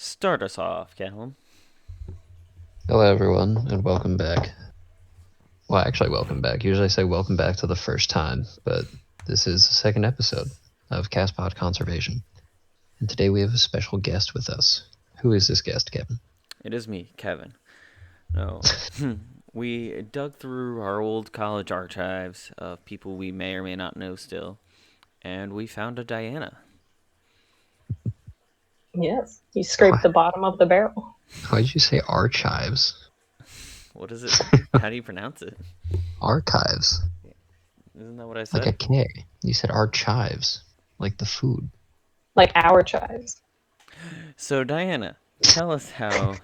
Start us off, Callum. Hello, everyone, and welcome back. Well, actually, welcome back. Usually I say welcome back to the first time, but this is the second episode of CastPod Conservation. And today we have a special guest with us. Who is this guest, Kevin? It is me, Kevin. No, we dug through our old college archives of people we may or may not know still, and we found a Diana. Yes, you scraped Why, the bottom of the barrel. why did you say archives? What is it? How do you pronounce it? Archives. Isn't that what I Like a said? K. You said archives. Like the food. Like our chives. So, Diana, tell us how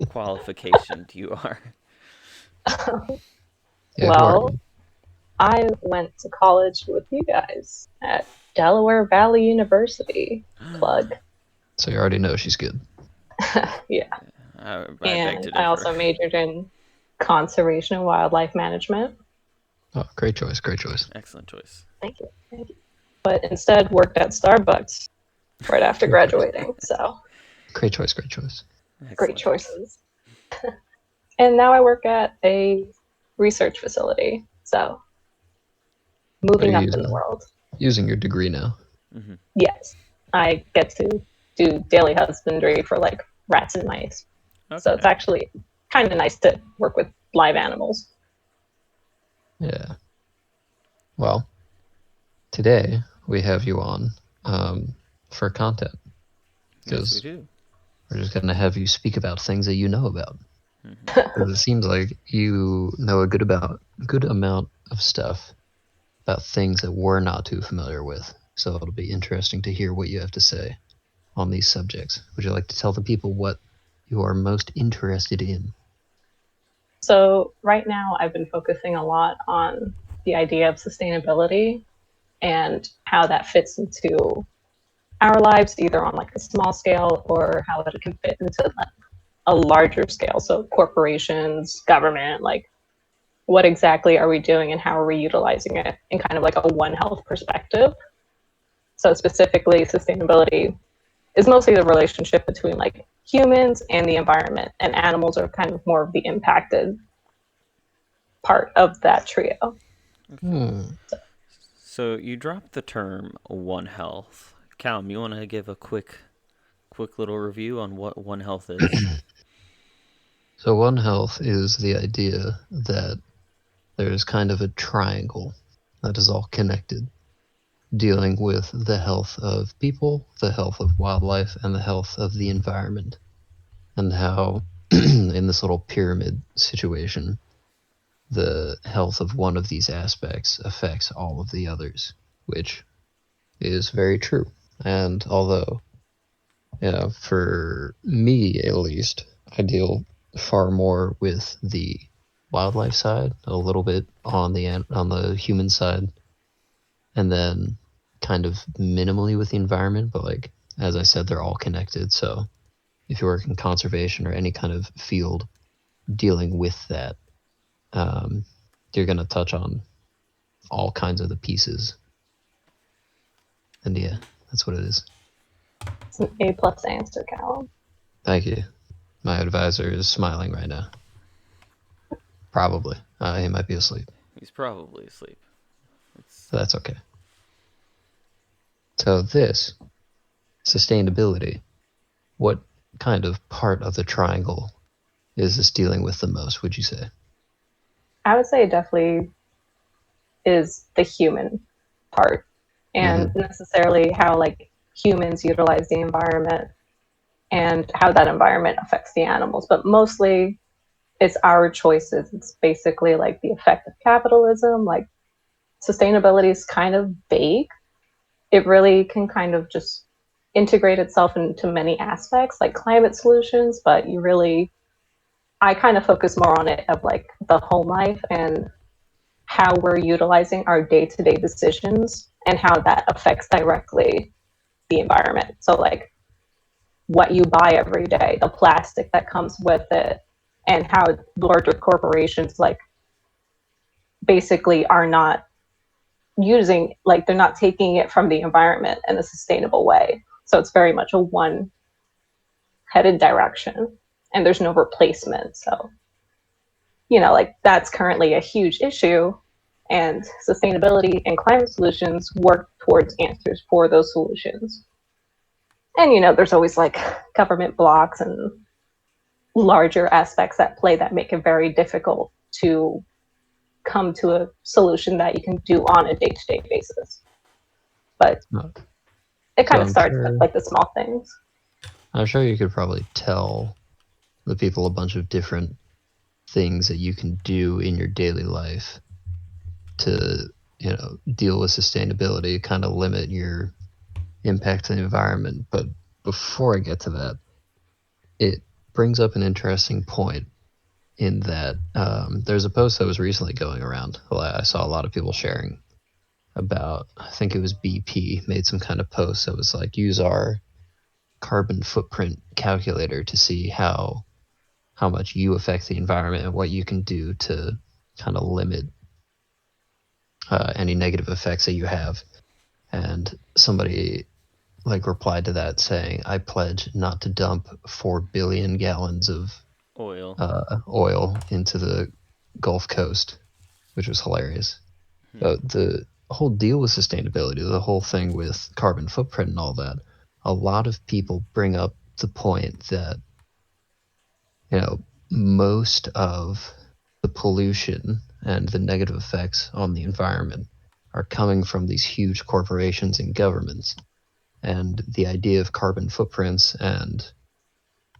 qualificationed you are. Yeah, who are Well, you? I went to college with you guys at Delaware Valley University. Plug. So you already know she's good. Yeah. I beg to And I differ. also majored in conservation and wildlife management. Oh, great choice, great choice. Excellent choice. Thank you. Thank you. But instead worked at Starbucks right after Great choice. graduating. So Great choice, great choice. great Excellent choice. choices. And now I work at a research facility. So What are moving you up in the using? world. Using your degree now. Mm-hmm. Yes, I get to do daily husbandry for like rats and mice. Okay. So it's actually kind of nice to work with live animals. Yeah. Well, today we have you on for content Yes, we because do. we're just going to have you speak about things that you know about. Mm-hmm. Because it seems like you know a good amount of stuff about things that we're not too familiar with. So it'll be interesting to hear what you have to say on these subjects. Would you like to tell the people what you are most interested in? So right now I've been focusing a lot on the idea of sustainability and how that fits into our lives, either on like a small scale or how it can fit into like a larger scale. So corporations, government, like what exactly are we doing and how are we utilizing it in kind of like a One Health perspective. So specifically, sustainability is mostly the relationship between like humans and the environment, and animals are kind of more of the impacted part of that trio. Hmm. So you dropped the term One Health. Callum, you want to give a quick little review on what One Health is? So One Health is the idea that there's kind of a triangle that is all connected, dealing with the health of people, the health of wildlife, and the health of the environment. And how, in this little pyramid situation, the health of one of these aspects affects all of the others, which is very true. And although, for me at least, I deal far more with the wildlife side, a little bit on the human side, and then kind of minimally with the environment. But like as I said, they're all connected. So if you work in conservation or any kind of field dealing with that, um, you're gonna touch on all kinds of the pieces. And yeah, that's what it is. It's an A plus answer, Callum. Thank you. My advisor is smiling right now. Probably. He might be asleep. He's probably asleep. So that's okay. So this sustainability, what kind of part of the triangle is this dealing with the most, would you say? I would say it definitely is the human part and necessarily how like humans utilize the environment and how that environment affects the animals. But mostly it's our choices. It's basically like the effect of capitalism. Like sustainability is kind of vague. It really can kind of just integrate itself into many aspects, like climate solutions, but you really, I kind of focus more on it of like the home life and how we're utilizing our day-to-day decisions and how that affects directly the environment. So like what you buy every day, the plastic that comes with it, and how larger corporations like basically are not using, like they're not taking it from the environment in a sustainable way. So it's very much a one headed direction and there's no replacement. So, like that's currently a huge issue. And sustainability and climate solutions work towards answers for those solutions. And, there's always like government blocks and larger aspects at play that make it very difficult to come to a solution that you can do on a day-to-day basis. But No. it So kind of starts with like the small things. I'm sure you could probably tell the people a bunch of different things that you can do in your daily life to, deal with sustainability, kind of limit your impact on the environment. But before I get to that, it brings up an interesting point in that there's a post that was recently going around. Well, I saw a lot of people sharing about, I think it was BP made some kind of post that was like, use our carbon footprint calculator to see how much you affect the environment and what you can do to kind of limit any negative effects that you have. And somebody like replied to that saying, "I pledge not to dump 4 billion gallons of Oil. oil into the Gulf Coast," which was hilarious. Hmm. But the whole deal with sustainability, the whole thing with carbon footprint and all that, a lot of people bring up the point that, most of the pollution and the negative effects on the environment are coming from these huge corporations and governments. And the idea of carbon footprints and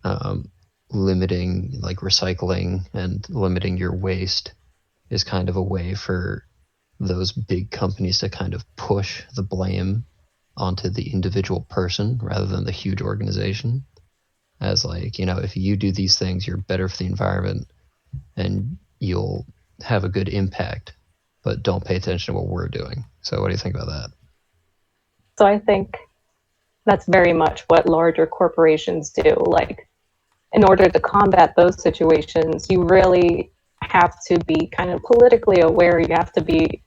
um, limiting, like recycling and limiting your waste, is kind of a way for those big companies to kind of push the blame onto the individual person rather than the huge organization. As like, if you do these things, you're better for the environment and you'll have a good impact, but don't pay attention to what we're doing. So what do you think about that? So I think that's very much what larger corporations do. Like, in order to combat those situations, you really have to be kind of politically aware. You have to be,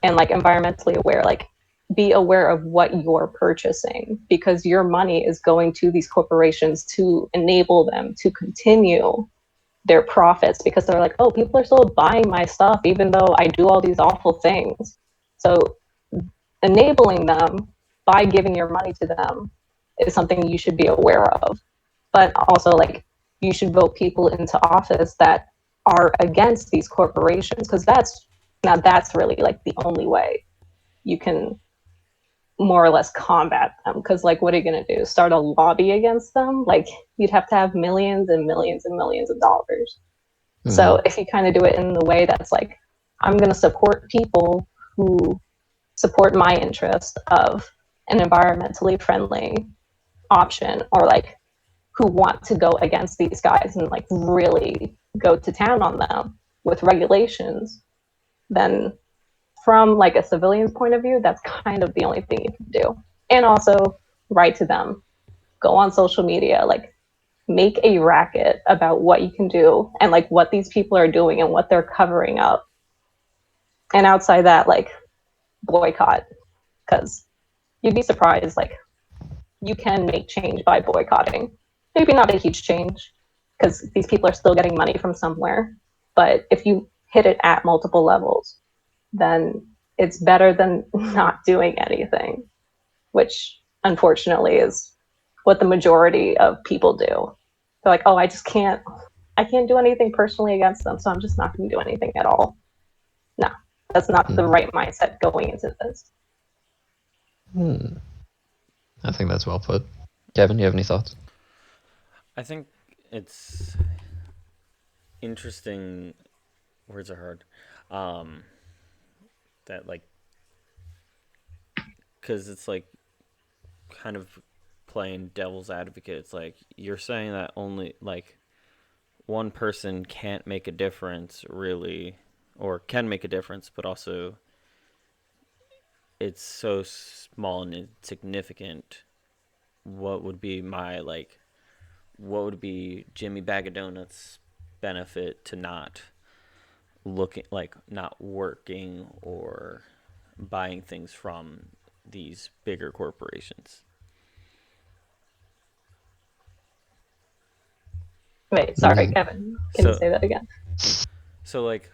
and like environmentally aware, like be aware of what you're purchasing because your money is going to these corporations to enable them to continue their profits because they're like, oh, people are still buying my stuff even though I do all these awful things. So enabling them by giving your money to them is something you should be aware of. But also, like, you should vote people into office that are against these corporations because that's really like the only way you can more or less combat them. Because like, what are you going to do? Start a lobby against them? Like, you'd have to have millions and millions and millions of dollars. Mm-hmm. So if you kind of do it in the way that's like, I'm going to support people who support my interest of an environmentally friendly option, or like who want to go against these guys and like really go to town on them with regulations, then from like a civilian's point of view, that's kind of the only thing you can do. And also write to them, go on social media, like make a racket about what you can do and like what these people are doing and what they're covering up. And outside that, like boycott, because you'd be surprised, like you can make change by boycotting. Maybe not a huge change because these people are still getting money from somewhere. But if you hit it at multiple levels, then it's better than not doing anything, which unfortunately is what the majority of people do. They're like, oh, I can't do anything personally against them, so I'm just not going to do anything at all. No, that's not the Mm-hmm. right mindset going into this. Hmm. I think that's well put. Kevin, you have any thoughts? I think it's interesting. Words are hard. Um, that like, because it's like kind of playing devil's advocate. It's like you're saying that only like one person can't make a difference, really, or can make a difference, but also it's so small and insignificant. What would be my like? What would be Jimmy Bag of Donuts' benefit to not looking like not working or buying things from these bigger corporations? Wait, sorry, Mhm. Kevin. Can you So say that again? so like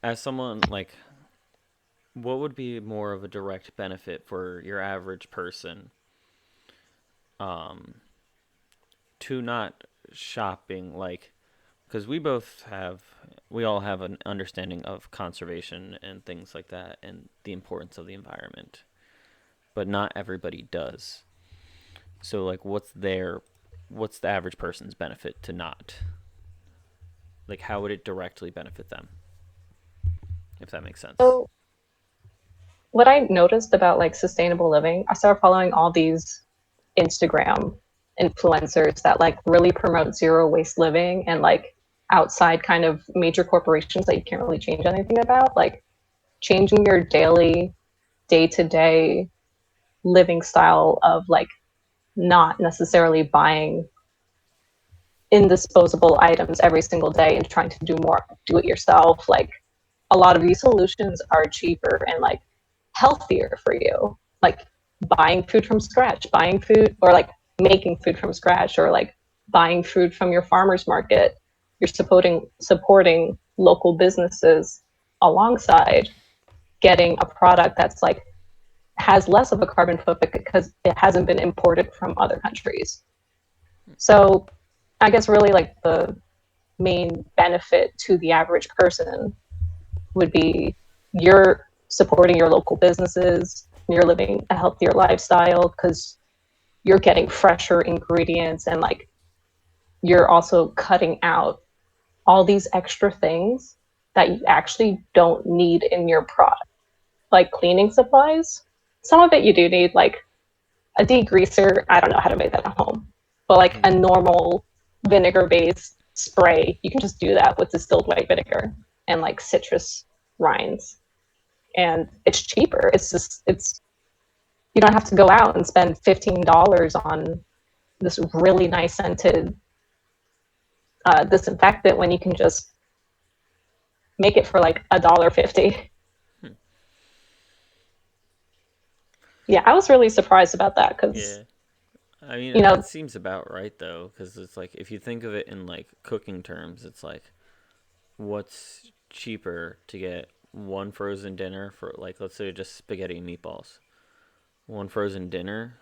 as someone like what would be more of a direct benefit for your average person um to not shopping like because we all have an understanding of conservation and things like that and the importance of the environment, but not everybody does. So like what's the average person's benefit to not? Like how would it directly benefit them? If that makes sense. So, what I noticed about like sustainable living, I started following all these Instagram influencers that like really promote zero waste living and like outside kind of major corporations that you can't really change anything about, like changing your daily day to day living style of like not necessarily buying indisposable items every single day and trying to do more do it yourself. Like a lot of these solutions are cheaper and like healthier for you, like buying food from scratch, buying food or like making food from scratch, or like buying food from your farmers market. You're supporting local businesses alongside getting a product that's like has less of a carbon footprint because it hasn't been imported from other countries. So I guess really like the main benefit to the average person would be you're supporting your local businesses, you're living a healthier lifestyle because you're getting fresher ingredients, and like you're also cutting out all these extra things that you actually don't need in your product, like cleaning supplies. Some of it you do need, like a degreaser. I don't know how to make that at home, but like Mm-hmm. a normal vinegar based spray, you can just do that with distilled white vinegar and like citrus rinds, and it's cheaper. It's you don't have to go out and spend $15 on this really nice scented disinfectant when you can just make it for like $1.50. Hmm. Yeah, I was really surprised about that because Yeah. I mean, you it know, seems about right though, because it's like if you think of it in like cooking terms, it's like what's cheaper to get one frozen dinner for like let's say just spaghetti and meatballs, one frozen dinner,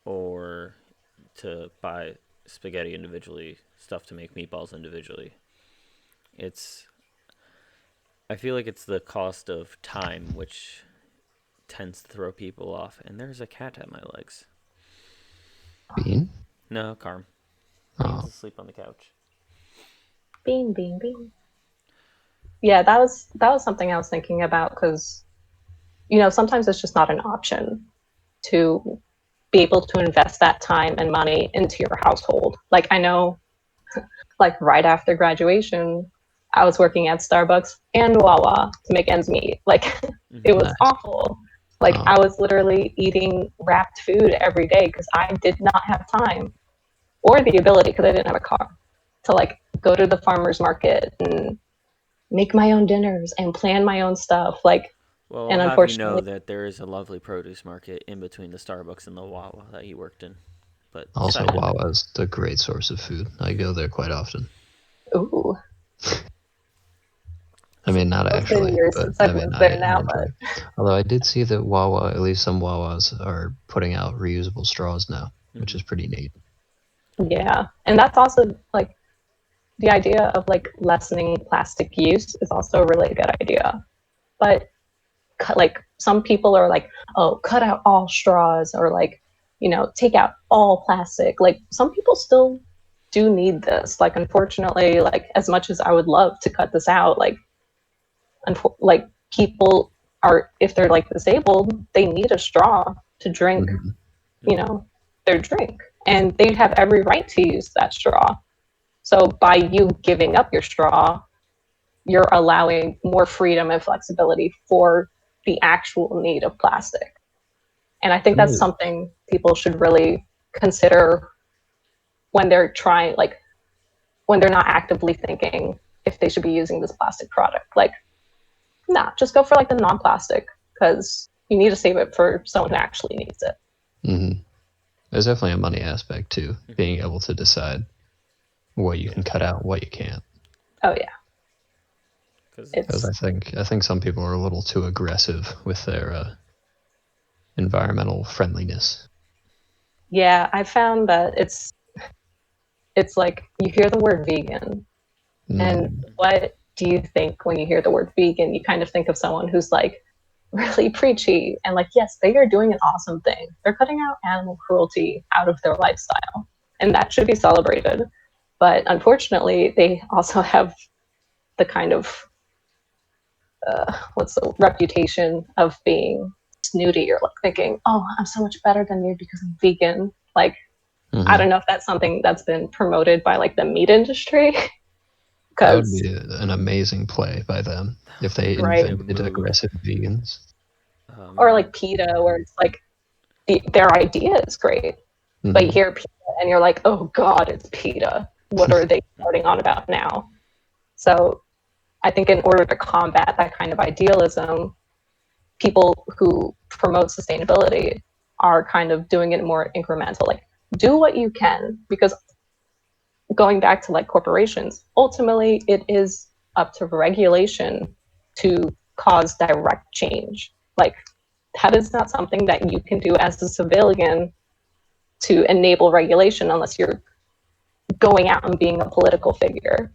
or to buy spaghetti individually, stuff to make meatballs individually. It's I feel like it's the cost of time which tends to throw people off. And there's a cat at my legs. Bean. No, Carm. Bean's Oh, asleep on the couch. bean, bean, bean. Yeah, that was something I was thinking about because sometimes it's just not an option to be able to invest that time and money into your household. Like I know, like right after graduation, I was working at Starbucks and Wawa to make ends meet. Like it Mm-hmm. was nice. awful. Like Oh, I was literally eating wrapped food every day because I did not have time or the ability because I didn't have a car to like go to the farmers market and make my own dinners and plan my own stuff. Like, Well, and I'll have you know unfortunately, that there is a lovely produce market in between the Starbucks and the Wawa that he worked in. But also, side note. Wawa is a great source of food. I go there quite often. ooh, I mean, not it's been actually, years but since I I've mean, lived I, there I now, enjoy but it. Although I did see that Wawa, at least some Wawas, are putting out reusable straws now, which Mm-hmm. is pretty neat. yeah. And that's also like the idea of like lessening plastic use is also a really good idea. But like some people are like, oh, cut out all straws, or like, take out all plastic. Like some people still do need this. Like unfortunately, like as much as I would love to cut this out, like people are, if they're like disabled, they need a straw to drink, Hmm. you Mm-hmm. know, their drink. And they have every right to use that straw. So by you giving up your straw, you're allowing more freedom and flexibility for the actual need of plastic. And I think that's Really? something people should really consider when they're trying, like when they're not actively thinking if they should be using this plastic product. Like, nah, just go for like the non-plastic because you need to save it for someone who actually needs it. Hmm. There's definitely a money aspect too, Mm-hmm. being able to decide. what you can Yeah. cut out, what you can't. Oh yeah, Because Because it's I think some people are a little too aggressive with their environmental friendliness. yeah. I found that it's like you hear the word vegan, and Mm, what do you think when you hear the word vegan? You kind of think of someone who's like really preachy and like, yes, they are doing an awesome thing. They're cutting out animal cruelty out of their lifestyle, and that should be celebrated. But unfortunately, they also have the kind of what's the reputation of being snooty or like thinking, oh, I'm so much better than you because I'm vegan. Like, I hmm don't know if that's something that's been promoted by like the meat industry That would because be an amazing play by them if they that would be right, a invented move. aggressive vegans. Oh or man. like PETA, where it's like their idea is great, but you hmm hear PETA and you're like, oh God, it's PETA. What are they starting on about now? So I think in order to combat that kind of idealism, people who promote sustainability are kind of doing it more incremental. Like, do what you can, because going back to like corporations, ultimately it is up to regulation to cause direct change. Like, that is not something that you can do as a civilian to enable regulation unless you're going out and being a political figure,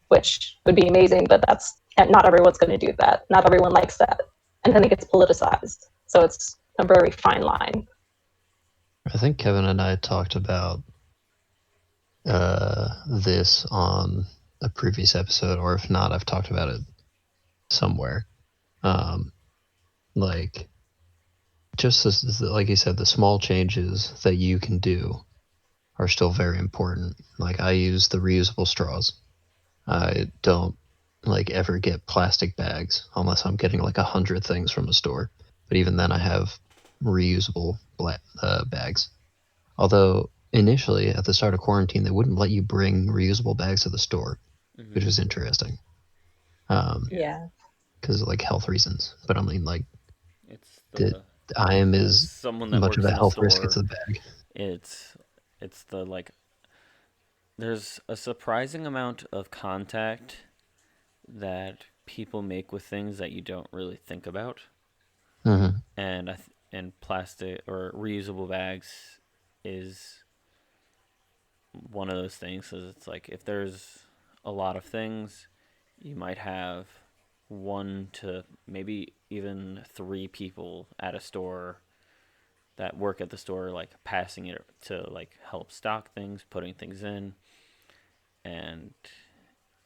which would be amazing, but that's not everyone's going to do that. Not everyone likes that. And then it gets politicized. So it's a very fine line. I think Kevin and I talked about this on a previous episode, or if not, I've talked about it somewhere. Um, like just this, like you said, the small changes that you can do are still very important. Like I use the reusable straws. I don't like ever get plastic bags unless I'm getting like 100 things from a store. But even then, I have reusable bags. Although initially at the start of quarantine, they wouldn't let you bring reusable bags to the store, which Mm-hmm. was interesting. Yeah. Yeah. Because of like health reasons. But I mean, like It's the the I am as as someone that much of works a in a health risk as store, the bag. it's it's the like there's a surprising amount of contact that people make with things that you don't really think about. Mm-hmm. And plastic or reusable bags is one of those things. Cause it's like if there's a lot of things, you might have one to maybe even three people at a store that work at the store, like passing it to like help stock things, putting things in, and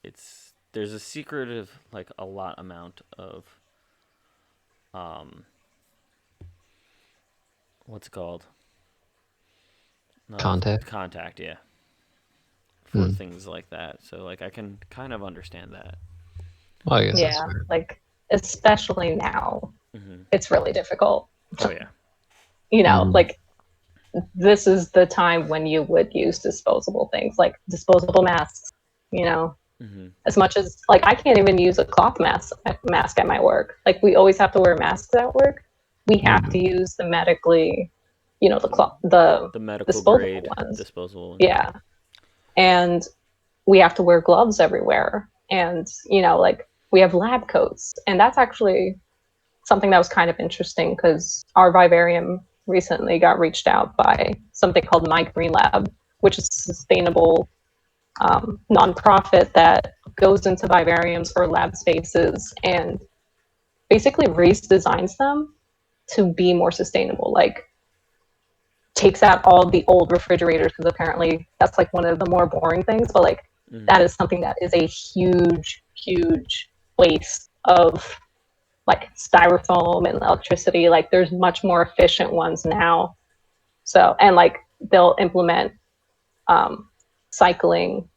it's there's a secretive like a lot amount of um what's it called of Contact. contact, yeah, for Mm. things like that. So like I can kind of understand that. Well, I guess that's Yeah. fair. Like, especially now, Hmm. it's really difficult. Oh yeah. Mm-hmm. Like, this is the time when you would use disposable things like disposable masks, you know, Hmm. as much as like I can't even use a cloth mask at my work. Like, we always have to wear masks at work. We have to Mm-hmm. use the medically, The the the medical disposable grade ones. disposable ones. Yeah. Yeah. And we have to wear gloves everywhere. And, like, we have lab coats. And that's actually something that was kind of interesting because our vivarium recently got reached out by something called My Green Lab, which is a sustainable nonprofit that goes into vivariums or lab spaces and basically redesigns them to be more sustainable. Like, takes out all the old refrigerators because apparently that's like one of the more boring things, but like Hmm. that is something that is a huge, huge waste of like styrofoam and electricity. Like, there's much more efficient ones now. So, and like they'll implement um, cycling,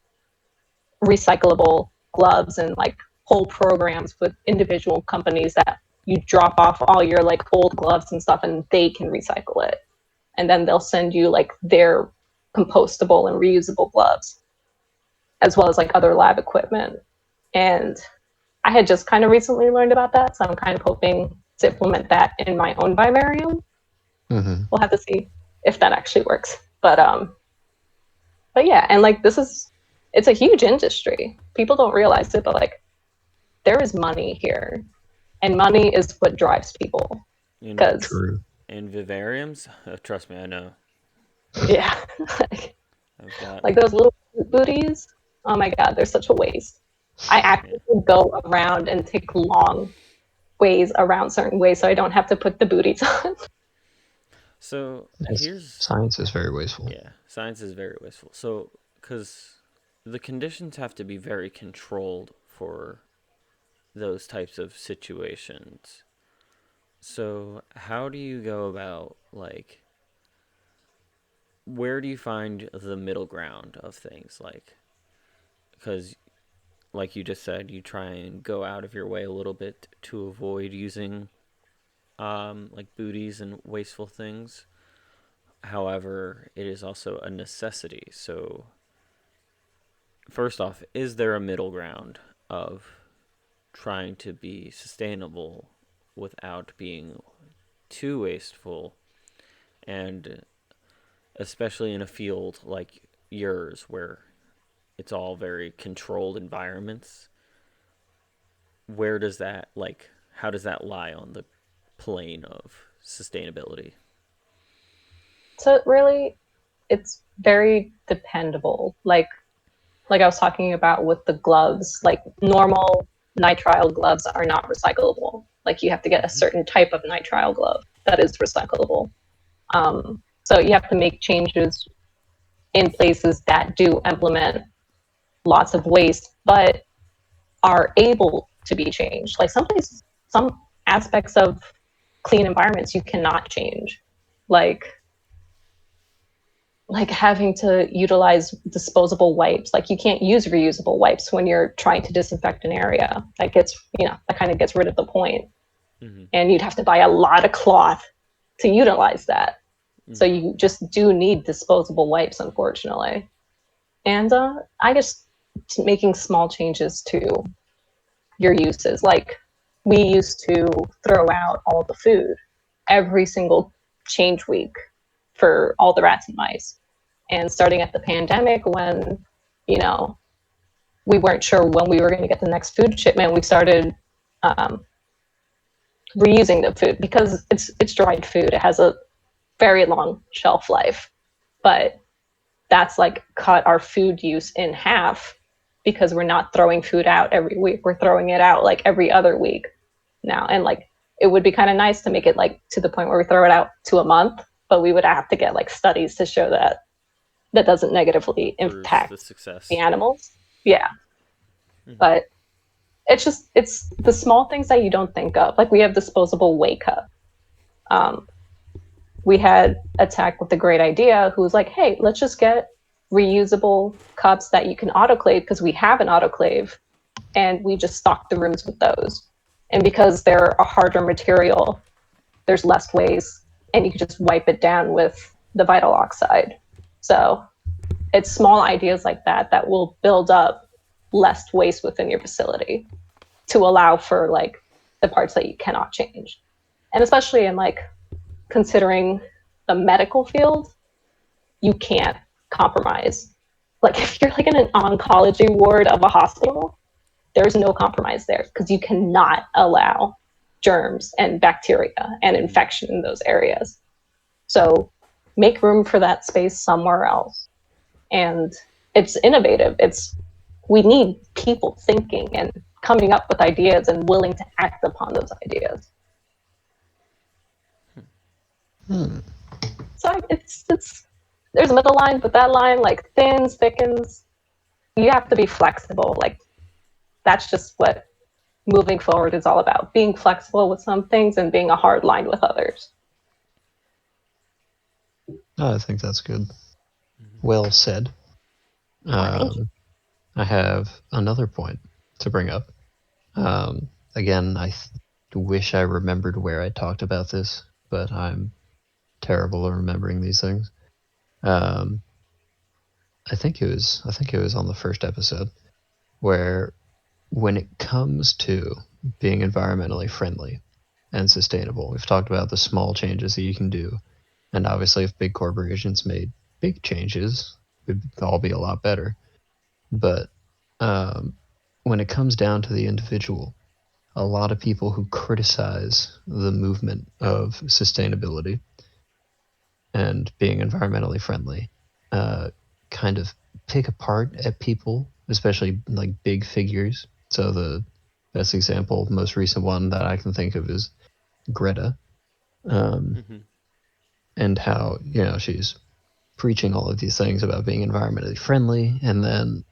recyclable gloves, and like whole programs with individual companies that you drop off all your like old gloves and stuff and they can recycle it. And then they'll send you like their compostable and reusable gloves, as well as like other lab equipment. And I had just kind of recently learned about that, so I'm kind of hoping to implement that in my own vivarium. Mm-hmm. We'll have to see if that actually works. But yeah, and like this is it's a huge industry. People don't realize it, but like there is money here, and money is what drives people. In Because True. in vivariums, trust me, I know. yeah, I've got like those little booties. Oh my god, they're such a waste. I yeah. actually go around and take long ways around certain ways so I don't have to put the booties on. So Yes, here's science is very wasteful. yeah, science is very wasteful. So because the conditions have to be very controlled for those types of situations. So how do you go about like where do you find the middle ground of things like because like you just said you try and go out of your way a little bit to avoid using like booties and wasteful things. However, it is also a necessity. So first off, is there a middle ground of trying to be sustainable without being too wasteful, and especially in a field like yours where it's all very controlled environments, where does that like how does that lie on the plane of sustainability? So really, it's very dependable. Like I was talking about with the gloves, like normal nitrile gloves are not recyclable. Like you have to get a Mm-hmm. certain type of nitrile glove that is recyclable. So you have to make changes in places that do implement lots of waste, but are able to be changed. Like some places, some aspects of clean environments you cannot change. Like like having to utilize disposable wipes. Like you can't use reusable wipes when you're trying to disinfect an area. That gets, that kind of gets rid of the point. Mm-hmm. And you'd have to buy a lot of cloth to utilize that. So Mm-hmm. you just do need disposable wipes, unfortunately. And I guess making small changes to your uses. Like we used to throw out all the food every single change week for all the rats and mice. And starting at the pandemic, when you know we weren't sure when we were going to get the next food shipment, we started um, reusing the food because it's dried food. It has a very long shelf life, but that's like cut our food use in half because we're not throwing food out every week. We're throwing it out like every other week now. And like it would be kind of nice to make it like to the point where we throw it out to a month, but we would have to get like studies to show that that doesn't negatively Proves the impact the success. animals. Yeah. Mm-hmm. But it's the small things that you don't think of. Like we have disposable whey cup. Um, we had a tech with a great idea who was like, hey, let's just get reusable cups that you can autoclave because we have an autoclave and we just stock the rooms with those. And because they're a harder material, there's less waste and you can just wipe it down with the vital oxide. So it's small ideas like that that will build up less waste within your facility to allow for like the parts that you cannot change. And especially in like considering the medical field, you can't compromise. Like if you're like in an oncology ward of a hospital, there's no compromise there because you cannot allow germs and bacteria and infection in those areas. So make room for that space somewhere else. And it's innovative. We need people thinking and coming up with ideas and willing to act upon those ideas. Hmm. So it's there's a middle line, but that line like thins, thickens. You have to be flexible. Like that's just what moving forward is all about. Being flexible with some things and being a hard line with others. I think that's good. Mm-hmm. Well said. Thank you. I have another point to bring up. Again, wish I remembered where I talked about this, but I'm terrible at remembering these things. Um, I think it was on the first episode where when it comes to being environmentally friendly and sustainable, we've talked about the small changes that you can do, and obviously if big corporations made big changes, it'd all be a lot better. But um, when it comes down to the individual, a lot of people who criticize the movement of sustainability and being environmentally friendly uh, kind of pick apart at people, especially like big figures. So the best example, most recent one that I can think of is Greta, um, Mm-hmm. and how she's preaching all of these things about being environmentally friendly, and then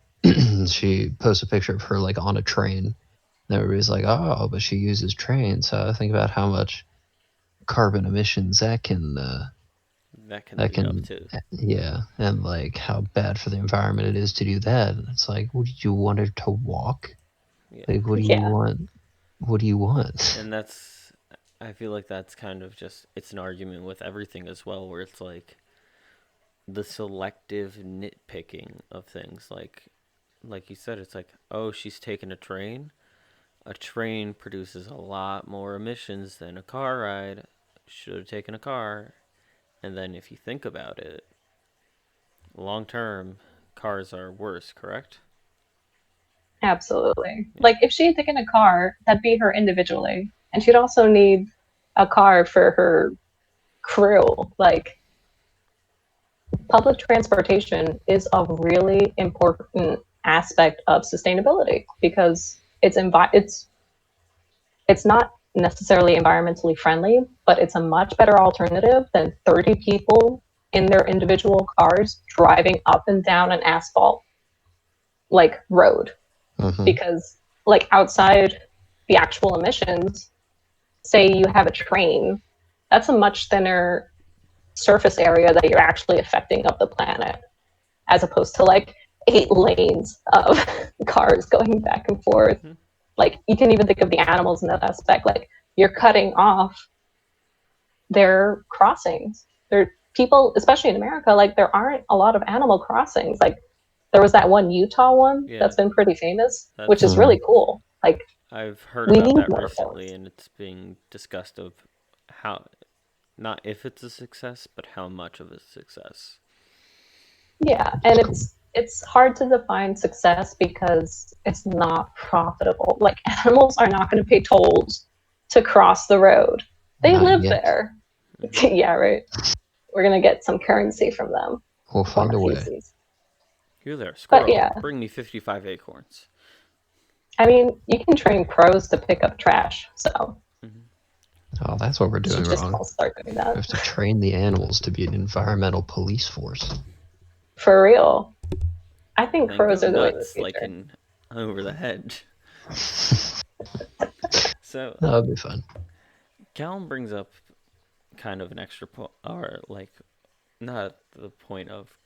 she posts a picture of her like on a train. And everybody's like, "Oh, but she uses trains." So think about how much carbon emissions That can that lead up can to. yeah, and like how bad for the environment it is to do that. And it's like, what did you want her to walk? Yeah. Like, what do you Yeah, want? What do you want? And that's, I feel like that's kind of just, it's an argument with everything as well, where it's like the selective nitpicking of things. Like you said, it's like, oh, she's taking a train. A train produces a lot more emissions than a car ride. Should have taken a car. And then if you think about it, long term, cars are worse, correct? absolutely. Yeah. Like if she had taken a car, that'd be her individually, and she'd also need a car for her crew. Like public transportation is a really important aspect of sustainability because it's not necessarily environmentally friendly, but it's a much better alternative than 30 people in their individual cars driving up and down an asphalt like road. Mm-hmm. Because like outside the actual emissions, say you have a train, that's a much thinner surface area that you're actually affecting of the planet, as opposed to like 8 lanes of cars going back and forth. Mm-hmm. Like you can even think of the animals in that aspect. Like you're cutting off their crossings. There people, especially in America, like there aren't a lot of animal crossings. Like there was that one Utah one Yeah, that's been pretty famous, which is that's. Mm-hmm. really cool. Like I've heard we about need that more of recently, those. and it's being discussed of how, not if it's a success, but how much of a success. Yeah, That's and cool. it's hard to define success because it's not profitable. Like animals are not going to pay tolls to cross the road. They Not live yet. there. Mm-hmm. Yeah, right. We're going to get some currency from them, We'll from find our a way. feces. You there, But squirrel? yeah, Bring me 55 acorns. I mean, you can train crows to pick up trash, so Mm-hmm. Oh, that's what we're we should doing just wrong. all start doing We that. have to train the animals to be an environmental police force. For real. I think Then crows go are the way of the nuts, like future. in over the head. So That would be fun. Callum brings up kind of an extra point, or like not the point of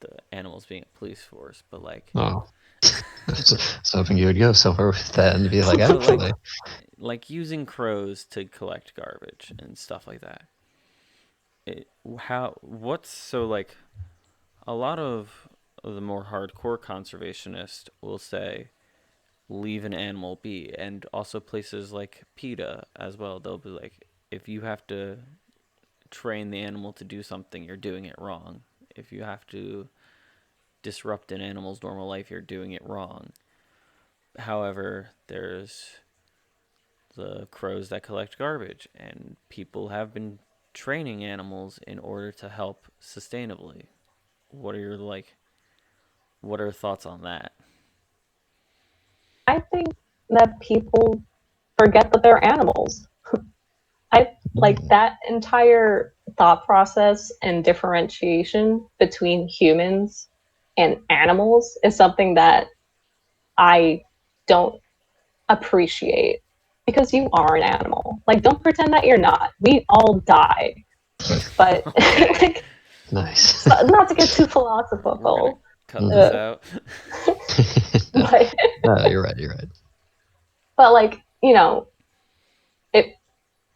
the animals being a police force, but like, Oh, I was hoping you would go somewhere with that and be like, but actually, like using crows to collect garbage and stuff like that. What's so like a lot of the more hardcore conservationists will say leave an animal be, and also places like PETA as well. They'll be like, if you have to train the animal to do something, you're doing it wrong. If you have to disrupt an animal's normal life, you're doing it wrong. However, there's the crows that collect garbage, and people have been training animals in order to help sustainably. What are your what are thoughts on that? I think that people forget that they're animals. I like mm, that entire thought process and differentiation between humans and animals is something that I don't appreciate because you are an animal. Like, don't pretend that you're not. We all die. But Okay. like, nice. not to get too We're gonna philosophical, cut this uh, out. no, but no, you're right. You're right. but like it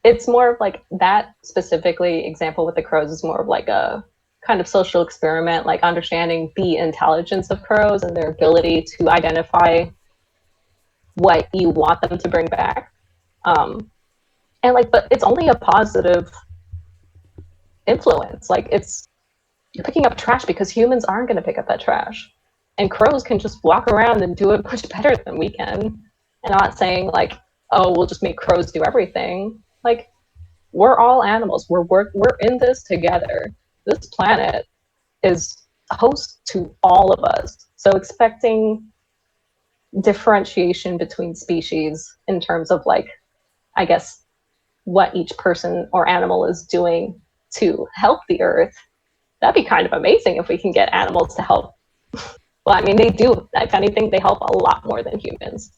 it's more of like that specifically example with the crows is more of like a kind of social experiment, like understanding the intelligence of crows and their ability to identify what you want them to bring back. Um, and like, but it's only a positive influence. Like, it's you're picking up trash because humans aren't going to pick up that trash. And crows can just walk around and do it much better than we can. And I'm not saying like, oh, we'll just make crows do everything. Like, we're all animals. We're in this together. This planet is host to all of us. So expecting differentiation between species in terms of like, I guess, what each person or animal is doing to help the earth, that'd be kind of amazing if we can get animals to help. Well, I mean, they do. If anything, they help a lot more than humans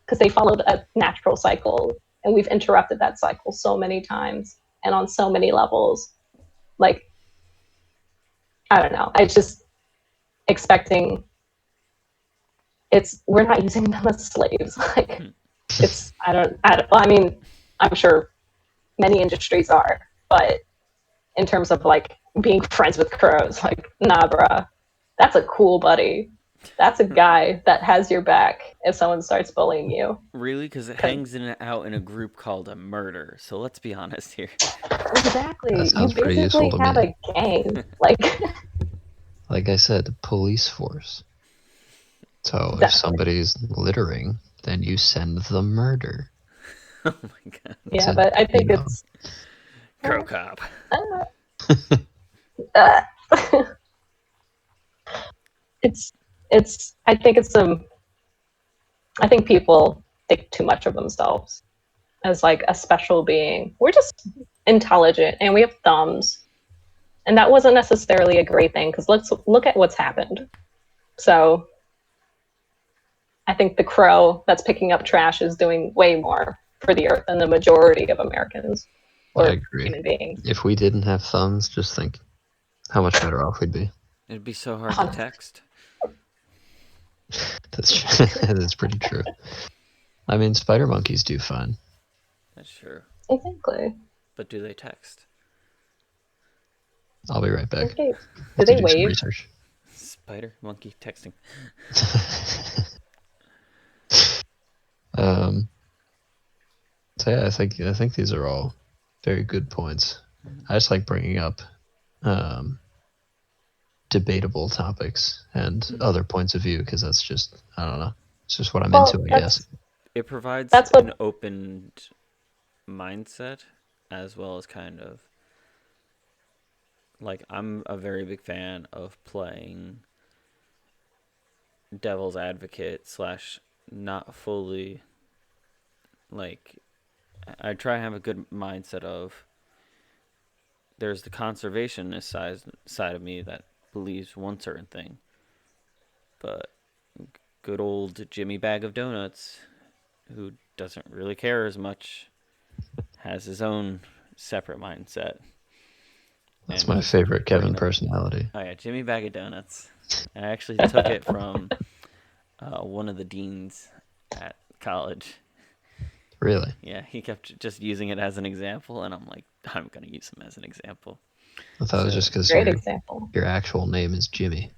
because they followed a natural cycle, and we've interrupted that cycle so many times and on so many levels. Like, I don't know. I just expecting we're not using them as slaves. Like, it's I mean, I'm sure many industries are, but in terms of like being friends with crows, like, nah, bruh, that's a cool buddy. That's a guy that has your back if someone starts bullying you. Really? Because it hangs out in a group called a murder. So let's be honest here. Exactly. That You sounds pretty useful basically to have me. a gang. Like, Like I said, police force. So if Exactly. somebody's littering, then you send the murder. Oh my god. yeah, but I think it's Crow cop. uh, it's I think it's I think people think too much of themselves as like a special being. We're just intelligent and we have thumbs. And that wasn't necessarily a great thing because let's look at what's happened. So I think the crow that's picking up trash is doing way more for the earth than the majority of Americans or I agree. human beings. If we didn't have thumbs, just think how much better off we'd be. It'd be so hard to text. That's pretty true. I mean, spider monkeys do fine. That's true. Exactly. But do they text? I'll be right back. Okay. Have Do to they do some wave? research. Spider monkey texting. So yeah, I think these are all very good points. I just like bringing up debatable topics and other points of view because that's just, I don't know, it's just what I'm into, I guess. It provides That's what- an open mindset as well as kind of like I'm a very big fan of playing devil's advocate / not fully like I try and have a good mindset of there's the conservationist side of me that believes one certain thing, but good old Jimmy Bag of Donuts, who doesn't really care as much, has his own separate mindset. That's my favorite Kevin personality. Oh yeah, Jimmy Bag of Donuts. I actually took it from one of the deans at college. Really? Yeah, he kept just using it as an example, and I'm like, I'm gonna use him as an example. I thought it was just because Great example. your actual name is Jimmy.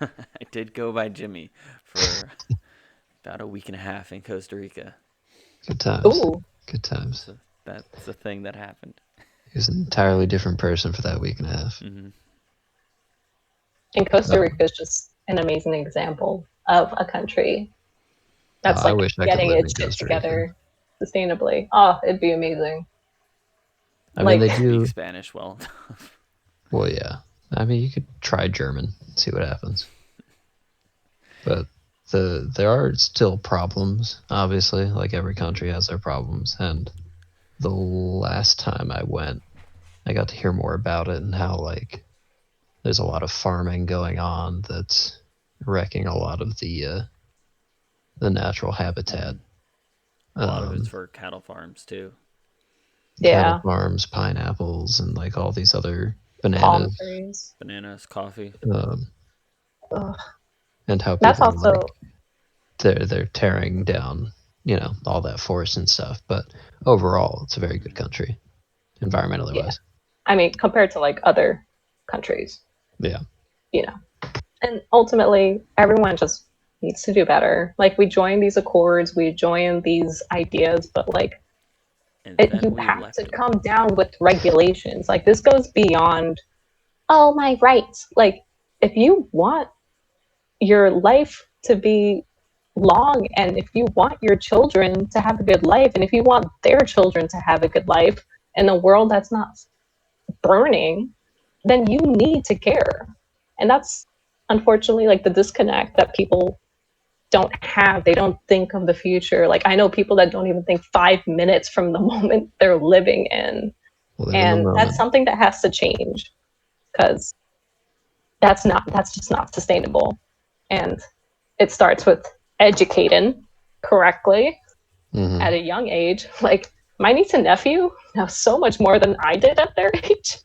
I did go by Jimmy for about a week and a half in Costa Rica. Good times. Ooh. Good times. So that's the thing that happened. He was an entirely different person for that week and a half. Mm-hmm. And Costa Rica is just an amazing example of a country that's like getting its shit together sustainably. Oh, it'd be amazing. I mean, they do speak Spanish well enough. Well, yeah. I mean, you could try German, see what happens. But there are still problems, obviously. Like every country has their problems. And the last time I went, I got to hear more about it and how like there's a lot of farming going on that's wrecking a lot of the natural habitat. A lot of it's for cattle farms too. Cattle farms, pineapples, and like all these other bananas. Bananas, coffee. And how people that's also like, they're tearing down, all that forest and stuff. But overall, it's a very good country, environmentally wise. I mean, compared to like other countries. Yeah. And ultimately, everyone just needs to do better. Like, we join these accords, we join these ideas, but like, you have to come down with regulations. Like, this goes beyond, oh, my rights. Like, if you want your life to be long, and if you want your children to have a good life, and if you want their children to have a good life in a world that's not burning, then you need to care. And that's unfortunately like the disconnect that people don't have. They don't think of the future. Like I know people that don't even think 5 minutes from the moment they're living in. Live in the And that's moment. something that has to change, because that's just not sustainable. And it starts with educating correctly Mm-hmm. at a young age. Like my niece and nephew know so much more than I did at their age.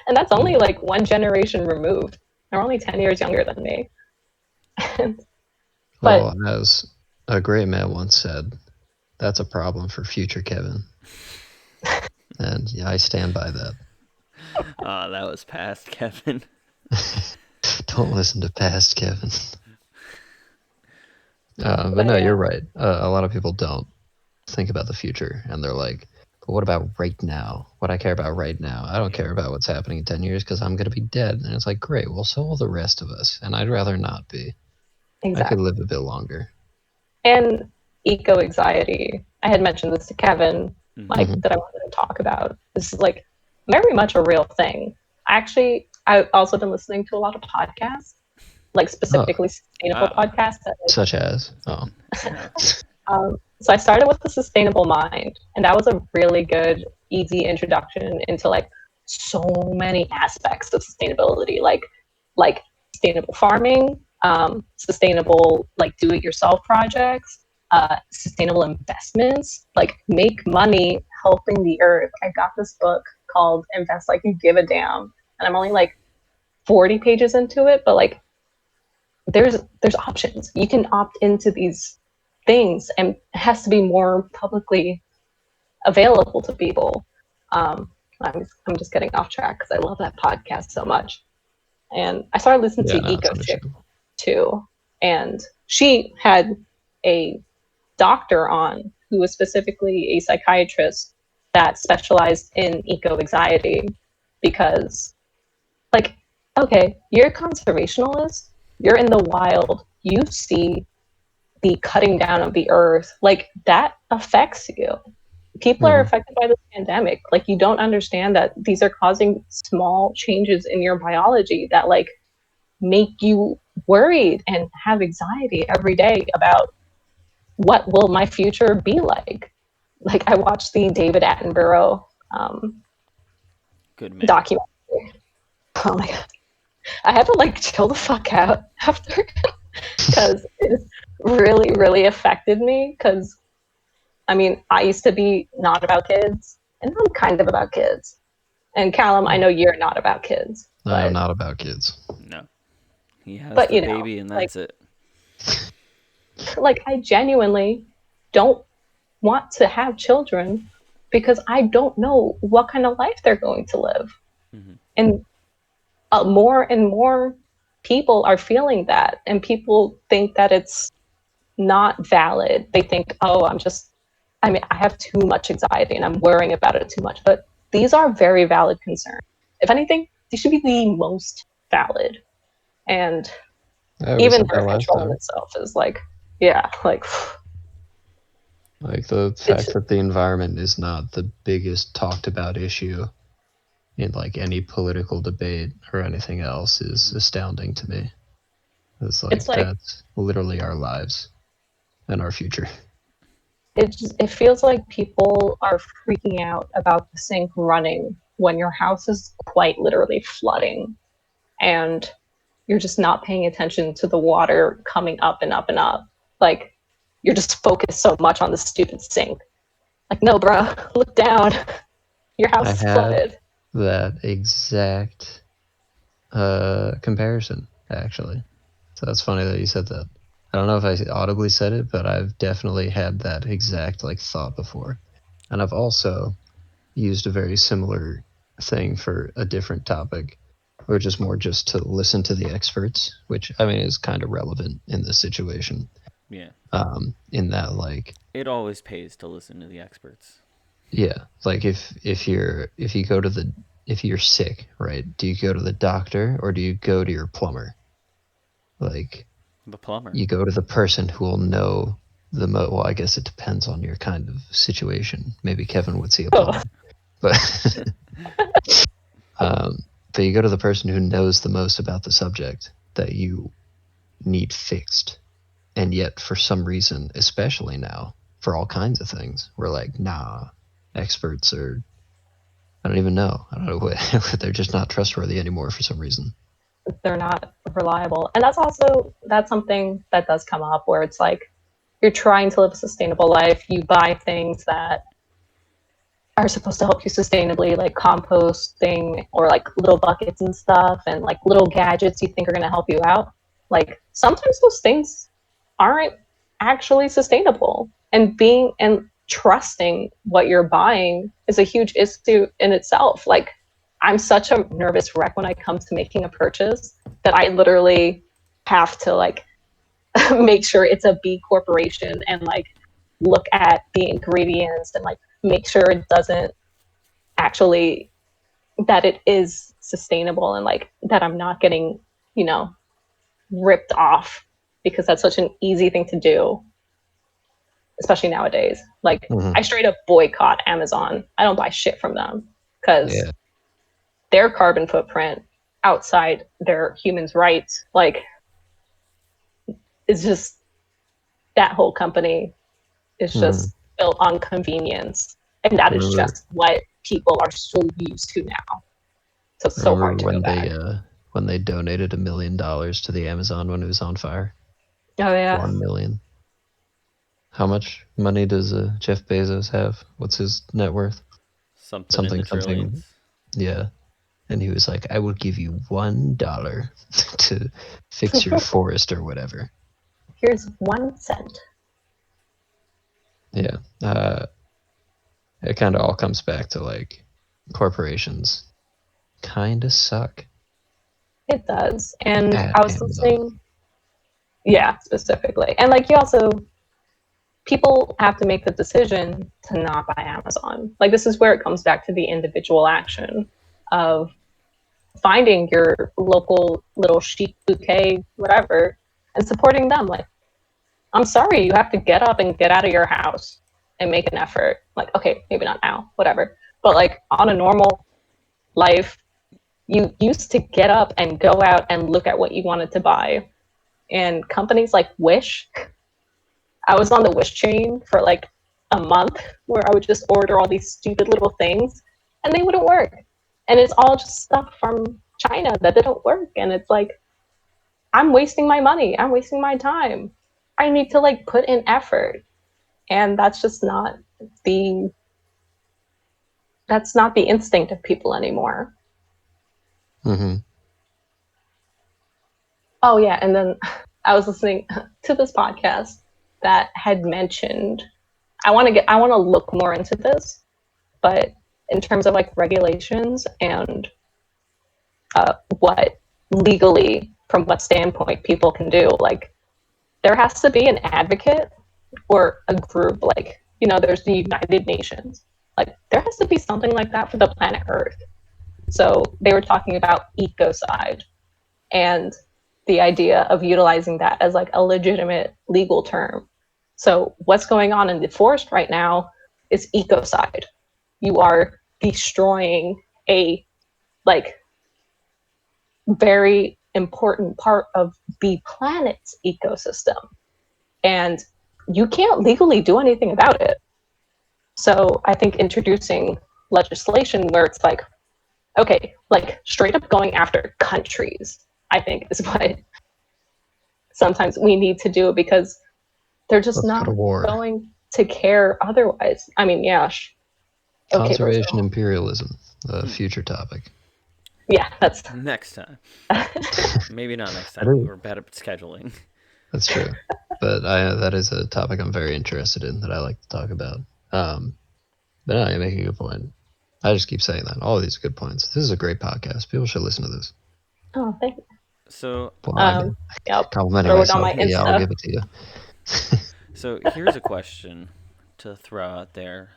And that's only like one generation removed. They're only 10 years younger than me. But Well, as a great man once said, that's a problem for future Kevin. And yeah, I stand by that. That was past Kevin. Don't listen to past Kevin. But no, yeah. you're right. A lot of people don't think about the future, and they're like, but what about right now? What I care about right now? I don't care about what's happening in 10 years because I'm going to be dead. And it's like, great, well, so will the rest of us. And I'd rather not be. I could Exactly. live a bit longer. And eco anxiety. I had mentioned this to Kevin, Mm-hmm. like Mm-hmm. that I wanted to talk about. This is like very much a real thing. Actually, I've also been listening to a lot of podcasts, like Oh, specifically sustainable podcasts. That, such as? Oh. Yeah. so I started with the Sustainable Mind, and that was a really good, easy introduction into like so many aspects of sustainability, like sustainable farming, sustainable like do-it-yourself projects, sustainable investments, like make money helping the earth. I got this book called Invest Like You Give a Damn, and I'm only like 40 pages into it, but like there's options. You can opt into these things, and it has to be more publicly available to people. I'm just getting off track because I love that podcast so much. And I started listening Yeah, to no, it's Eco Chick understandable. too, and she had a doctor on who was specifically a psychiatrist that specialized in eco anxiety, because like, okay, you're a conservationist, you're in the wild, you see the cutting down of the earth, like that affects you. People are Mm-hmm. affected by this pandemic. Like you don't understand that these are causing small changes in your biology that like make you worried and have anxiety every day about what will my future be like. Like I watched the David Attenborough Good man. documentary. Oh my god, I had to like chill the fuck out after, because it really, really affected me. Because I mean, I used to be not about kids, and I'm kind of about kids. And Callum, I know you're not about kids, I am not about kids. No. He has but the you know, baby and like that's it. I genuinely don't want to have children because I don't know what kind of life they're going to live. Mm-hmm. And more and more people are feeling that, and people think that it's not valid. They think, oh, I mean, I have too much anxiety and I'm worrying about it too much. But these are very valid concerns. If anything, these should be the most valid. And Yeah, we even said that birth last control in time. itself is like, yeah, like Like the it's fact that the environment is not the biggest talked about issue in like any political debate or anything else is astounding to me. It's it's like like that's literally our lives and our future. it feels like people are freaking out about the sink running when your house is quite literally flooding, and you're just not paying attention to the water coming up and up and up. Like you're just focused so much on the stupid sink. Like, no, bro, look down. Your I house is had flooded. that exact comparison actually. So that's funny that you said that. I don't know if I audibly said it, but I've definitely had that exact like thought before. And I've also used a very similar thing for a different topic, which is more just to listen to the experts, which I mean is kind of relevant in this situation. Yeah. In that, like, It always pays to listen to the experts. yeah, like if you go to the if you're sick, right? Do you go to the doctor or do you go to your plumber? Like, The plumber. you go to the person who will know the most. Well, I guess it depends on your kind of situation. Maybe Kevin would see a Oh, plumber, but um, but you go to the person who knows the most about the subject that you need fixed. And yet, for some reason, especially now, for all kinds of things, we're like, nah, experts are, I don't even know. I don't know what, they're just not trustworthy anymore for some reason. they're not reliable. And that's something that does come up where it's like you're trying to live a sustainable life. You buy things that are supposed to help you sustainably, like composting or like little buckets and stuff, and like little gadgets you think are going to help you out. Like sometimes those things aren't actually sustainable, and being and trusting what you're buying is a huge issue in itself. Like I'm such a nervous wreck when I come to making a purchase that I literally have to like make sure it's a B corporation and like look at the ingredients and like make sure it doesn't actually that it is sustainable and like that I'm not getting, you know, ripped off because that's such an easy thing to do, especially nowadays. Like Mm-hmm. I straight up boycott Amazon. I don't buy shit from them because Yeah. their carbon footprint outside their humans' rights, like, is just that whole company is Mm-hmm. just built on convenience. And that is Remember, just what people are so used to now. So it's so remember hard to go back. when they donated $1 million to the Amazon when it was on fire? Oh yeah. 1 million. How much money does Jeff Bezos have? What's his net worth? Something in the Something, something. trillions. Yeah. And he was like, I will give you $1 to fix your forest or whatever. Here's 1 cent. Yeah. It kind of all comes back to like corporations kind of suck It does. And at I was Amazon. listening, yeah, specifically. And like you also people have to make the decision to not buy Amazon. Like this is where it comes back to the individual action of finding your local little chic bouquet, whatever, and supporting them. Like, I'm sorry, you have to get up and get out of your house and make an effort. Like, okay, maybe not now, whatever. But like on a normal life, you used to get up and go out and look at what you wanted to buy. And companies like Wish, I was on the Wish chain for like a month where I would just order all these stupid little things and they wouldn't work. And it's all just stuff from China that didn't work. And it's like, I'm wasting my money. I'm wasting my time. I need to like put in effort. And the that's not the instinct of people anymore. Mm-hmm. Oh yeah, and then I was listening to this podcast that had mentioned I want to look more into this, but in terms of like regulations and what legally from what standpoint people can do, like there has to be an advocate or a group like, you know, there's the United Nations. Like there has to be something like that for the planet Earth. So they were talking about ecocide and the idea of utilizing that as like a legitimate legal term. So what's going on in the forest right now is ecocide. You are destroying a like very important part of the planet's ecosystem and you can't legally do anything about it. So I think introducing legislation where it's like, okay, like straight up going after countries, I think is what sometimes we need to do because they're just Let's go to not war. going to care otherwise. I mean, yeah, okay, Conservation Brazil. imperialism, a future topic. Yeah, that's Next time. Maybe not next That time. is, We're bad at scheduling. that's true. But that is a topic I'm very interested in that I like to talk about. But no, you make a good point. I just keep saying that. All of these are good points. This is a great podcast. People should listen to this. oh, thank you. So, Well, I mean, Yep, complimenting throw it on myself, my but yeah, I'll Insta. give it to you. so here's a question to throw out there.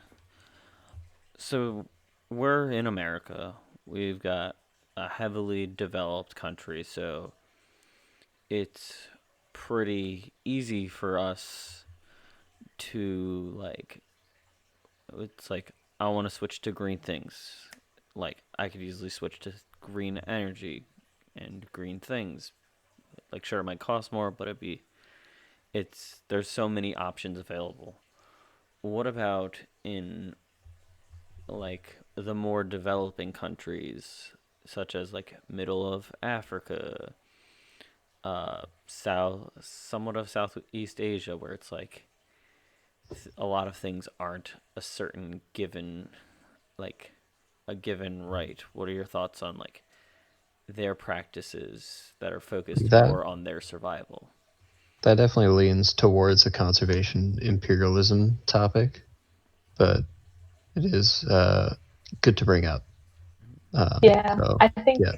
So, we're in America. We've got a heavily developed country, so it's pretty easy for us to like it's like I want to switch to green things. Like I could easily switch to green energy and green things. Like sure it might cost more, but it's there's so many options available. What about in like the more developing countries such as like middle of Africa, south somewhat of Southeast Asia where it's like a lot of things aren't a certain given like a given right. What are your thoughts on like their practices that are focused That more on their survival? that definitely leans towards a conservation imperialism topic, but it is good to bring up. Yeah, So I think yeah,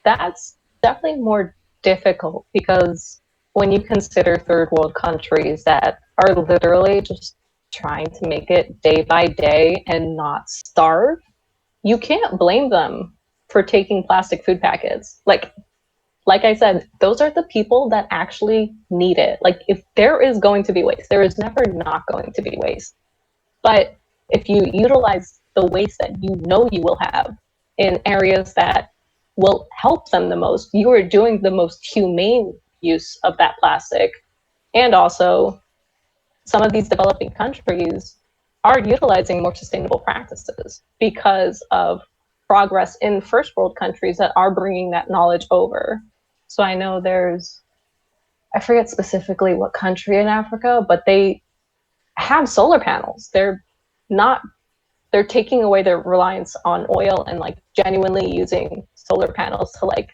that's definitely more difficult because when you consider third world countries that are literally just trying to make it day by day and not starve, you can't blame them for taking plastic food packets. Like I said, those are the people that actually need it. Like if there is going to be waste, there is never not going to be waste. But if you utilize the waste that you know you will have in areas that will help them the most, you are doing the most humane use of that plastic. And also, some of these developing countries are utilizing more sustainable practices because of progress in first world countries that are bringing that knowledge over. So I know I forget specifically what country in Africa, but they have solar panels. Not they're taking away their reliance on oil and like genuinely using solar panels to like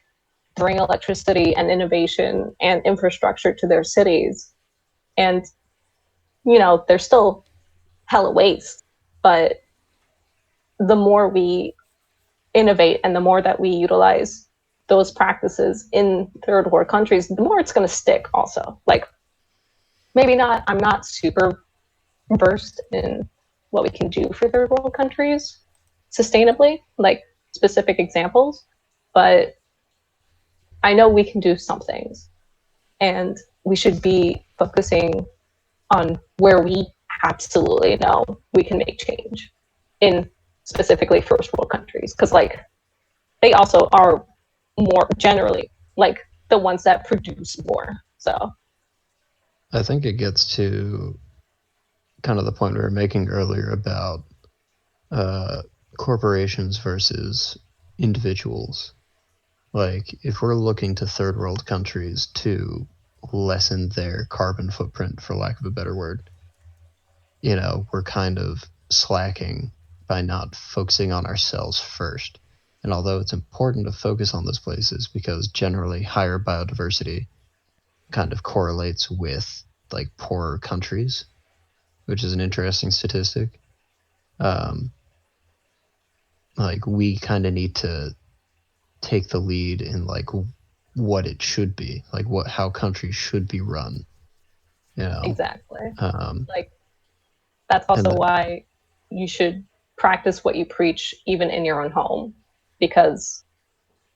bring electricity and innovation and infrastructure to their cities. And they're still hella waste, but the more we innovate and the more that we utilize those practices in third world countries, the more it's going to stick also. Like maybe not, I'm not super versed in what we can do for third world countries sustainably, like specific examples, but I know we can do some things, and we should be focusing on where we absolutely know we can make change in specifically first world countries, because like they also are more generally like the ones that produce more. So I think it gets to kind of the point we were making earlier about uh, corporations versus individuals. Like, if we're looking to third world countries to lessen their carbon footprint, for lack of a better word, we're kind of slacking by not focusing on ourselves first. And although it's important to focus on those places because generally higher biodiversity kind of correlates with like poorer countries, which is an interesting statistic. Um, like we kind of need to take the lead in like what it should be, like how countries should be run, you know. exactly, Um, like that's and also that, why you should practice what you preach even in your own home, because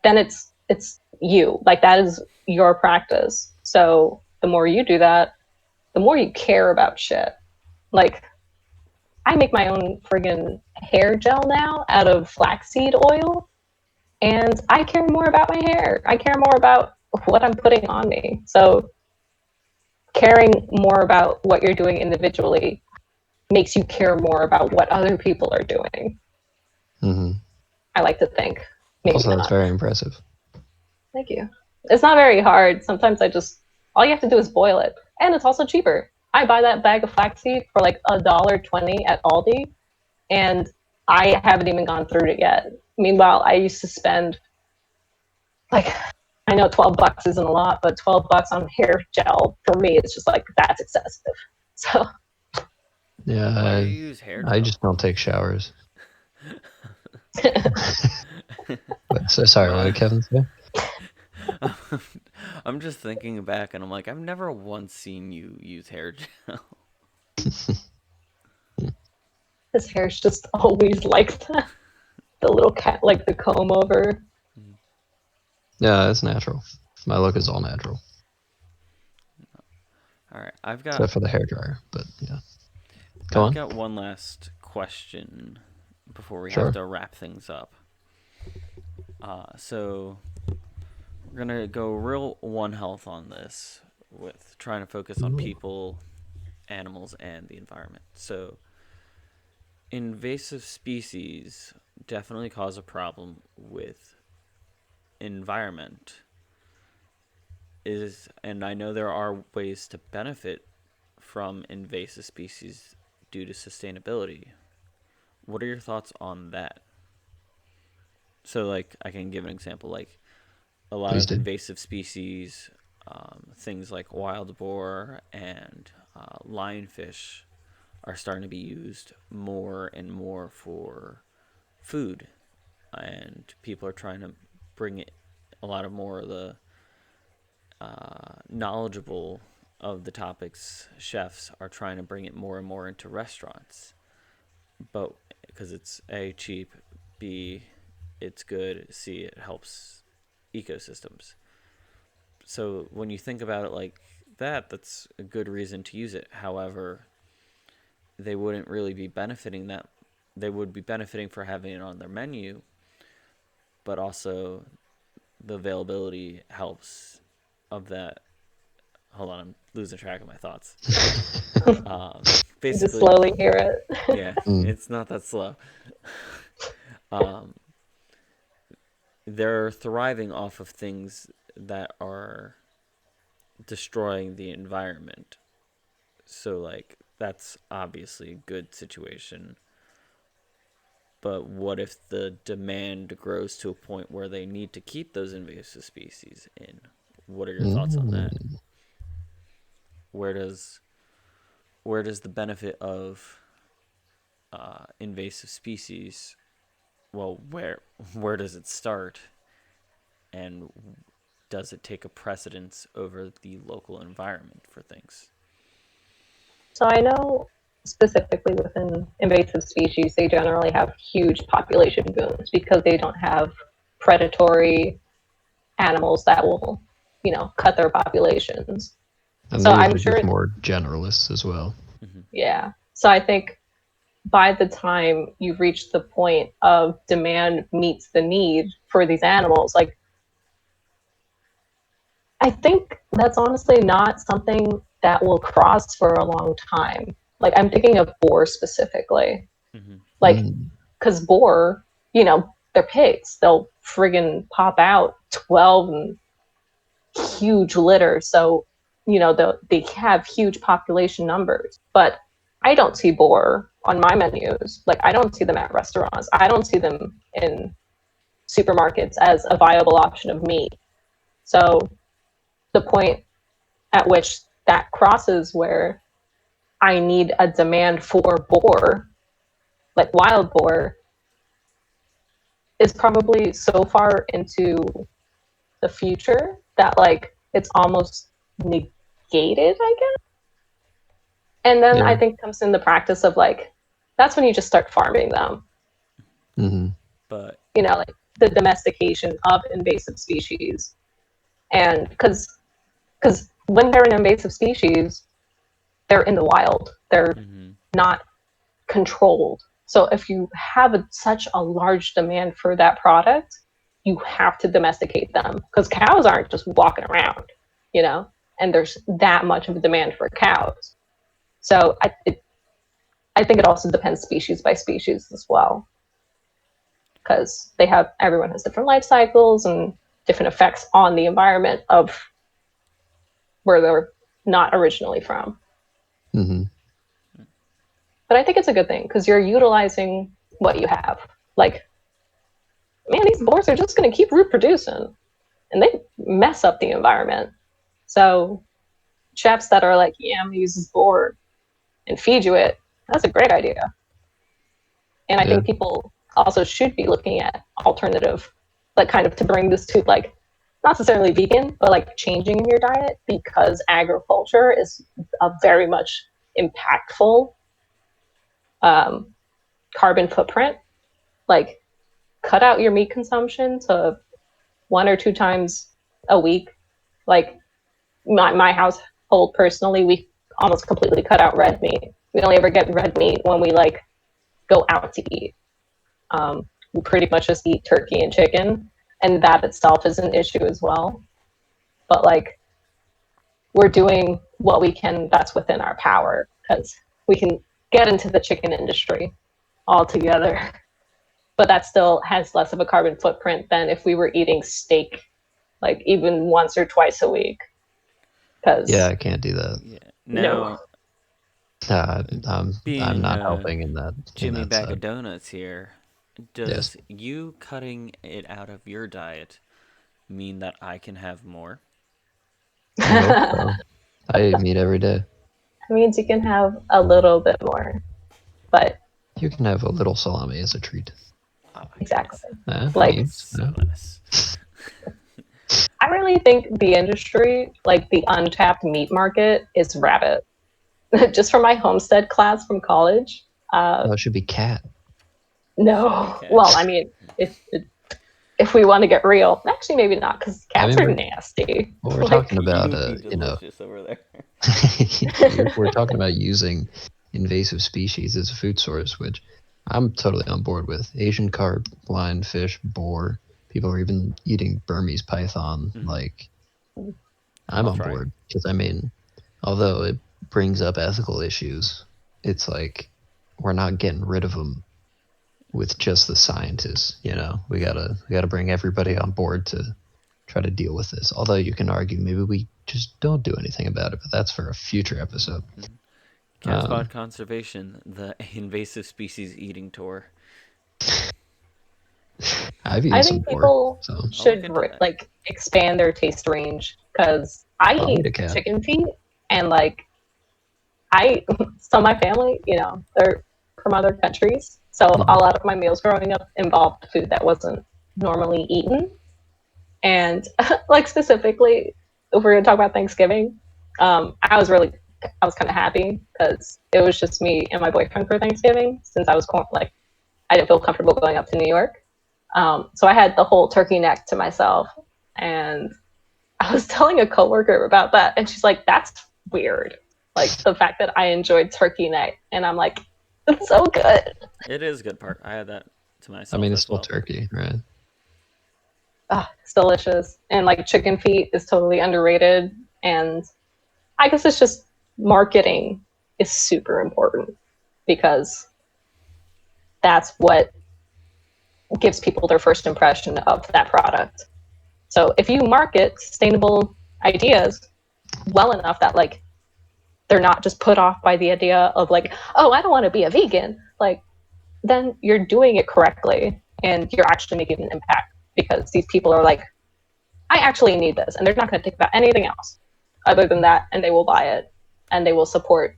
then it's you, like that is your practice. So the more you do that, the more you care about shit. Like I make my own friggin' hair gel now out of flaxseed oil, and I care more about my hair. I care more about what I'm putting on me. So caring more about what you're doing individually makes you care more about what other people are doing. mm-hmm. I like to think. Maybe Also, that's not. very impressive. Thank you. It's not very hard. Sometimes all you have to do is boil it. And it's also cheaper. I buy that bag of flaxseed for like $1.20 at Aldi, and I haven't even gone through it yet. Meanwhile, I used to spend like, I know $12 isn't a lot, but $12 on hair gel for me is just like, that's excessive. So, Yeah, Why do you use hair I gel? just don't take showers. But, so sorry, what No, did Kevin say? I'm just thinking back and I'm like, I've never once seen you use hair gel. his hair's just always like that. The little cat, like the comb over. Yeah, it's natural. My look is all natural, All right, I've got except for the hair dryer. But yeah, go I've on. got one last question before we have Sure. to wrap things up. So we're gonna go real One Health on this, with trying to focus on Ooh. people, animals, and the environment. So invasive species definitely cause a problem with environment. And I know there are ways to benefit from invasive species due to sustainability. What are your thoughts on that? So, like, I can give an example. Like, a lot Please of do. invasive species, things like wild boar and lionfish, are starting to be used more and more for food, and people are trying to bring it. A lot of more of the knowledgeable of the topics chefs are trying to bring it more and more into restaurants, but because it's a cheap, b it's good, c it helps ecosystems. So when you think about it like that, that's a good reason to use it. However, they wouldn't really be benefiting that. They would be benefiting for having it on their menu, but also the availability helps of that. Hold on, I'm losing track of my thoughts. Um, Just Basically, slowly hear it. yeah, Mm. it's not that slow. Um, they're thriving off of things that are destroying the environment. So, like, that's obviously a good situation. But what if the demand grows to a point where they need to keep those invasive species in? What are your thoughts on that? Mm. Where does the benefit of invasive species? Well, where does it start, and does it take a precedence over the local environment for things? So I know specifically within invasive species, they generally have huge population booms because they don't have predatory animals that will, cut their populations. And So they're I'm usually sure, just more generalists as well. Mm-hmm. yeah. So I think by the time you reach the point of demand meets the need for these animals, like I think that's honestly not something that will cross for a long time. Like I'm thinking of boar specifically. Mm-hmm. Like, Mm. because boar, they're pigs. They'll friggin' pop out 12 and huge litters. So, they have huge population numbers. But I don't see boar on my menus. Like, I don't see them at restaurants. I don't see them in supermarkets as a viable option of meat. So, the point at which that crosses where I need a demand for boar, like wild boar, is probably so far into the future that like it's almost negated, I guess. And then I Yeah. think comes in the practice of like that's when you just start farming them. Mm-hmm. But Like the domestication of invasive species. And because when they're an invasive species, they're in the wild. They're mm-hmm. not controlled. So if you have such a large demand for that product, you have to domesticate them because cows aren't just walking around, you know, and there's that much of a demand for cows. So I think it also depends species by species as well because everyone has different life cycles and different effects on the environment of where they're not originally from. Mm-hmm. But I think it's a good thing because you're utilizing what you have. Like, man, these boars are just going to keep reproducing and they mess up the environment. So, chefs that are like, yeah, I'm going to use this boar and feed you it, that's a great idea. And I Yeah. think people also should be looking at alternative, like, kind of to bring this to, like, not necessarily vegan, but like changing in your diet because agriculture is a very much impactful um, carbon footprint. Like, cut out your meat consumption to 1 or 2 times a week Like my household personally, we almost completely cut out red meat. We only ever get red meat when we like go out to eat. We pretty much just eat turkey and chicken, and that itself is an issue as well. But like we're doing what we can that's within our power because we can get into the chicken industry altogether. But that still has less of a carbon footprint than if we were eating steak like even once or twice a week. Yeah, Because I can't do that. Yeah. no. Now, I'm being not helping in Jimmy that Bag of side. Donuts here, Yes. does you cutting it out of your diet mean that I can have more? I hope so. I eat meat every day. Means you can have a little bit more, but You can have a little salami as a treat. Oh my exactly. goodness. Like Thanks. So nice. I really think the industry, like the untapped meat market, is rabbit. Just from my homestead class from college. Oh, it should be cat. Should be No, cat. well, I mean, if we want to get real, actually maybe not, because I cats mean, are nasty. we're talking Like, about, You would be you know, delicious over there. we're talking about using invasive species as a food source, which I'm totally on board with. Asian carp, lionfish, boar. People are even eating Burmese python. Mhm. Like, I'm I'll on try it. board because I mean, although it brings up ethical issues, it's like we're not getting rid of them with just the scientists. You know, we gotta bring everybody on board to try to deal with this. Although you can argue maybe we just don't do anything about it, but that's for a future episode. Mhm. CastPod Um, Conservation, the invasive species eating tour. I've eaten I some think pork, people so I'll look should into that. like expand their taste range because I I'll eat eat a cat. chicken feet and like I so my family, they're from other countries. So a Mhm. lot of my meals growing up involved food that wasn't normally eaten. And like specifically, if we're gonna talk about Thanksgiving, I was kind of happy because it was just me and my boyfriend for Thanksgiving since like I didn't feel comfortable going up to New York. So I had the whole turkey neck to myself, and I was telling a coworker about that, and she's like, "That's weird." Like the fact that I enjoyed turkey neck, and I'm like, "It's so good." It is a good part. I had that to I mean, myself it's as still well. turkey, right? It's delicious, and like chicken feet is totally underrated. And I guess it's just marketing is super important because that's what gives people their first impression of that product. So if you market sustainable ideas well enough that like they're not just put off by the idea of like, oh, I don't want to be a vegan, like then you're doing it correctly and you're actually making an impact because these people are like, I actually need this, and they're not going to think about anything else other than that, and they will buy it and they will support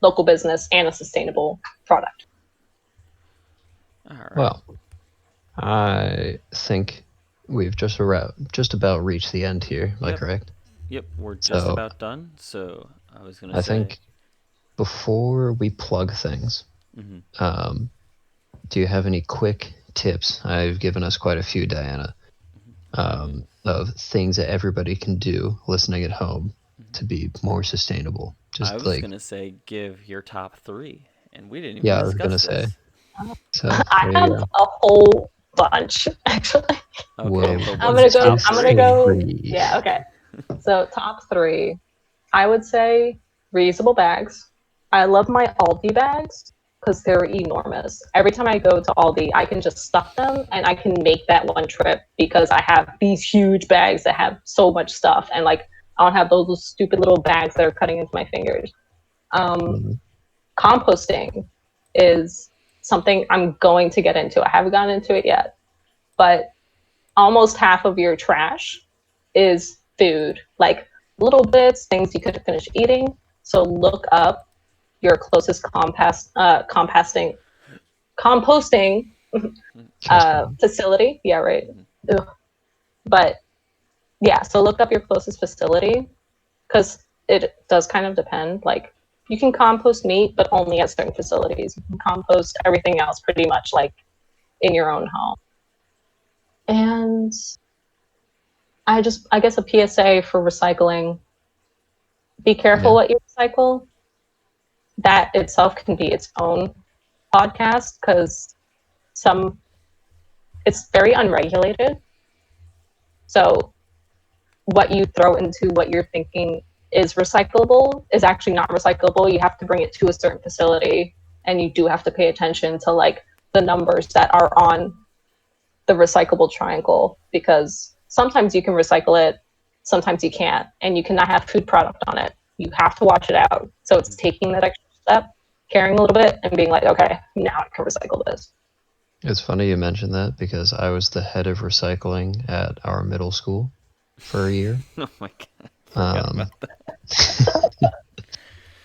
local business and a sustainable product. All right. Well, I think we've just about reached the end here. Am I Yep. correct? Yep. We're just So about done. So I was gonna I say. think before we plug things, Mm-hmm. um, do you have any quick tips? I've given us quite a few, Diana, of things that everybody can do listening at home to be more sustainable. I Just was like, gonna say give your top three, and we didn't even yeah, I was discuss gonna say. this. So I there have you go. a whole bunch actually. Okay, Whoa, but I'm what's gonna your go. top give I'm gonna three? go. three. Yeah. Okay. So top three, I would say reusable bags. I love my Aldi bags because they're enormous. Every time I go to Aldi, I can just stuff them and I can make that one trip because I have these huge bags that have so much stuff and like I don't have those stupid little bags that are cutting into my fingers. Um, Mhm. Composting is something I'm going to get into. I haven't gotten into it yet, but almost half of your trash is food, like little bits, things you could finish eating. So look up your closest composting CastPod. facility. Yeah, right. Mm-hmm. Ugh. But yeah, so look up your closest facility because it does kind of depend. Like you can compost meat, but only at certain facilities. You can compost everything else pretty much like in your own home. And I guess a PSA for recycling: be careful Yeah. what you recycle. That itself can be its own podcast because some it's very unregulated. So what you throw into what you're thinking is recyclable is actually not recyclable. You have to bring it to a certain facility, and you do have to pay attention to like the numbers that are on the recyclable triangle, because sometimes you can recycle it, sometimes you can't, and you cannot have food product on it. You have to wash it out. So it's taking that extra step, caring a little bit, and being like, okay, now I can recycle this. It's funny you mentioned that because I was the head of recycling at our middle school for a year. Oh my god, forgot Um, about that.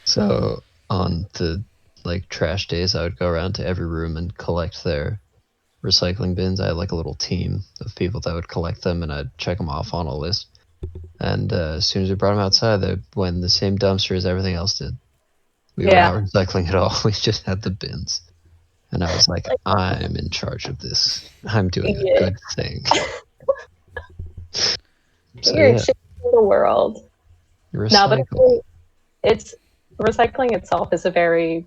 so on the like trash days, I would go around to every room and collect their recycling bins. I had like a little team of people that would collect them, and I'd check them off on a list. And as soon as we brought them outside, they went in the same dumpster as everything else did. We were not Yeah. recycling at all. We just had the bins. And I was like, I'm in charge of this. I'm doing a Yeah. good thing. So You're yeah, changing the world. No, but recycle. it's recycling itself is a very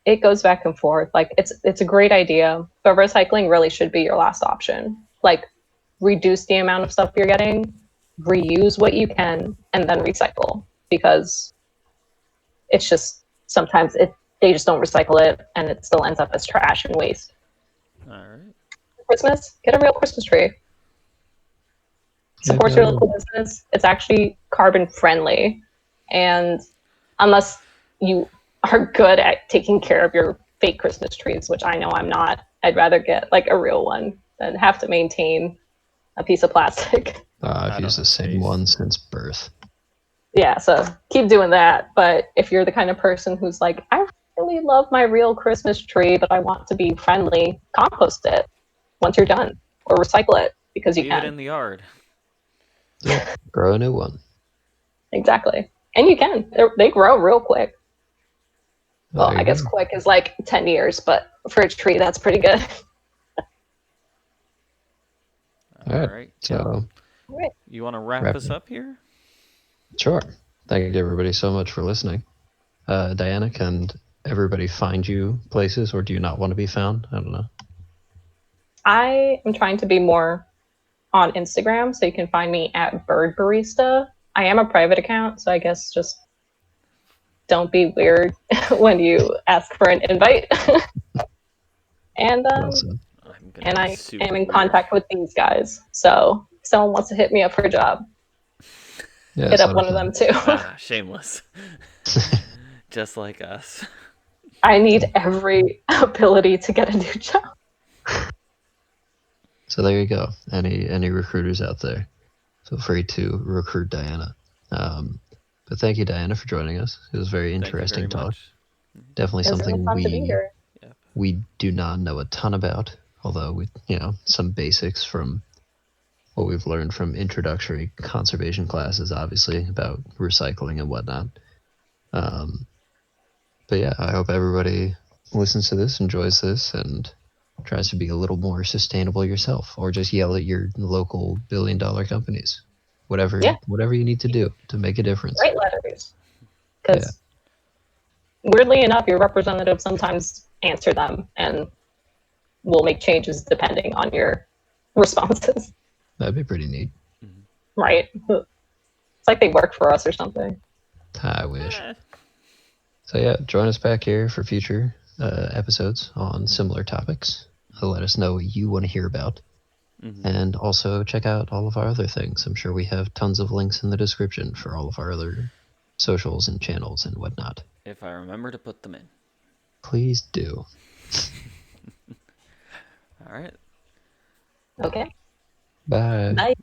it goes back and forth. Like it's a great idea, but recycling really should be your last option. Like reduce the amount of stuff you're getting, reuse what you can, and then recycle, because it's just sometimes they just don't recycle it and it still ends up as trash and waste. All right. Christmas, get a real Christmas tree. Maybe Support I your will. local business. It's actually carbon friendly, and unless you are good at taking care of your fake Christmas trees, which I know I'm not, I'd rather get like a real one than have to maintain a piece of plastic. I've I don't used the have same space. one since birth. Yeah, so keep doing that. But if you're the kind of person who's like, I really love my real Christmas tree, but I want to be friendly, compost it once you're done, or recycle it because you Leave it can. in the yard. Yep, grow a new one. Exactly. And you can. They grow real quick. Well, Well, there I you guess go. quick is like 10 years, but for a tree, that's pretty good. All All right, right, Kim. so All right. You want to wrap wrap us it. up here? Sure. Thank you everybody so much for listening. Diana, can everybody find you places, or do you not want to be found? I don't know. I am trying to be more on Instagram, so you can find me at Bird Barista. I am a private account, so I guess just don't be weird when you ask for an invite. and Awesome. I'm gonna and be I am super in weird. contact with these guys. So if someone wants to hit me up for a job, Yeah, hit up sounds one of fun. them too. Ah, shameless. Just like us. I need every ability to get a new job. So there you go. Any recruiters out there, feel free to recruit Diana. But thank you, Diana, for joining us. It was very Thank you very interesting talk. much. Definitely It was really something fun to be here. Yep. we do not know a ton about, although we some basics from what we've learned from introductory conservation classes, obviously about recycling and whatnot. Um, but yeah, I hope everybody listens to this, enjoys this, and tries to be a little more sustainable yourself, or just yell at your local billion-dollar companies. Yeah, Whatever you need to do to make a difference. write letters. Yeah, Because weirdly enough, your representatives sometimes answer them and will make changes depending on your responses. that'd be pretty neat. Mhm. Right? It's like they work for us or something. I wish. Eh. So yeah, join us back here for future episodes on similar topics. Let us know what you want to hear about. Mhm. And also check out all of our other things. I'm sure we have tons of links in the description for all of our other socials and channels and whatnot. If I remember to put them in. Please do. All right. Okay. Bye. Bye.